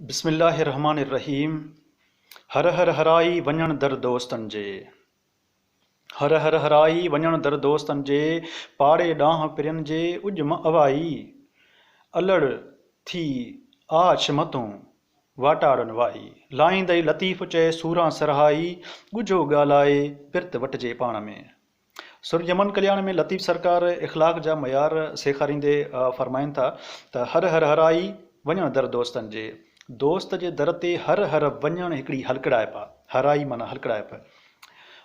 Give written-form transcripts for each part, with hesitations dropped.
बिस्मिल्लाहिर्रहमानिर्रहीम। हर हर हराई वञण दर दोस्तन जे। हर हर हराई वञण दर दोस्तन जे। पाड़े ॾांहुं पिरियन जे उॼ अवाई। अलड़ थी आछ मतों वाटाड़न वाई। लाहींदई लतीफ़ चए सूरां सरहाई। ॻुझो ॻाल्हाए पिरत वटजे पाण में। सुरजमन कल्याण में लतीफ़ सरकार इख़लाक़ जा मयार सेखारींदे फरमाइनि था त हर हर हराई वञण दर दोस्तन जे। दोस्त जे दर ते हर हर वञण हिकिड़ी हलकड़ाइप आहे। हराई माना हलकड़ाइप।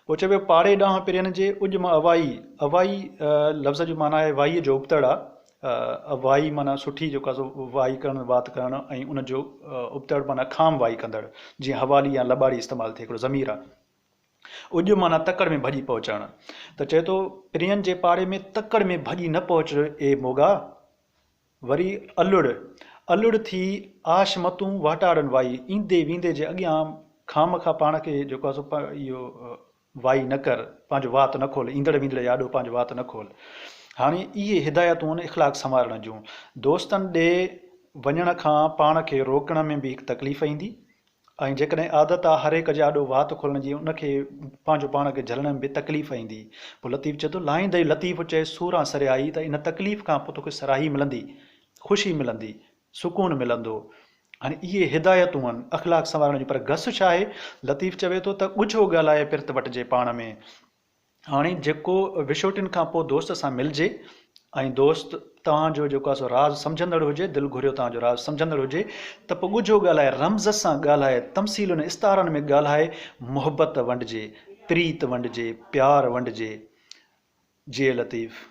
पोइ चइबो पाड़े ॾांहुं पिरियन जे उॼ अवाई। अवाई लफ़्ज़ जो माना आहे वाईअ जो उपतड़ आहे। वाई माना सुठी जेको आहे वाई करणु वात करणु ऐं उनजो उपतड़ माना खाम वाई कंदड़, जीअं हवाली या लॿाड़ी इस्तेमालु थिए हिकिड़ो ज़मीर आहे। उॼ माना तकड़ में भॼी पहुचणु। त चए थो पिरियन जे पाड़े में तकड़ में भॼी न पहुच ए मोगा। वरी अलुड़ थी आश मतूं वाटाड़न वाई। ईंदे वेंदे जे अॻियां खाम खां पाण खे जेको आहे इहो वाई न कर, पंहिंजो वात न खोल। ईंदड़ वींदड़ याॾो पंहिंजो वात न खोल। हाणे इहे हिदायतूं आहिनि इख़लाक़ संवारण जूं। दोस्तनि ॾे वञण खां पाण खे रोकण में बि हिकु तकलीफ़ ईंदी, ऐं जेकॾहिं आदत आहे हर हिक जे आॾो वात खोलण जी, उनखे पंहिंजो पाण खे झलण में बि तकलीफ़ ईंदी। पोइ लतीफ़ चए थो लाहींदई लतीफ़ चए सूरां सरियाई। त इन तकलीफ़ खां पोइ तोखे सराही मिलंदी, ख़ुशी मिलंदी, सुकून मिलंदो। हाणे इहे हिदायतूं आहिनि अख़लाक़ संवारण जी। पर घस छा आहे, लतीफ़ चवे थो त ॻुझो ॻाल्हाए पिरत वटजे पाण में। हाणे जेको विछोटिन खां पोइ दोस्त सां मिलिजे ऐं दोस्त तव्हांजो जेको आहे सो राज़ सम्झंदड़ हुजे, दिलि घुरियो तव्हांजो राज़ सम्झंदड़ हुजे, त पोइ ॻुझो ॻाल्हाए, रम्ज़ सां ॻाल्हाए, तमसीलुनि इस्तारनि में ॻाल्हाए, मुहबत वंडिजे, प्रीत वंडिजे, प्यार वंडिजे। जिए लतीफ़।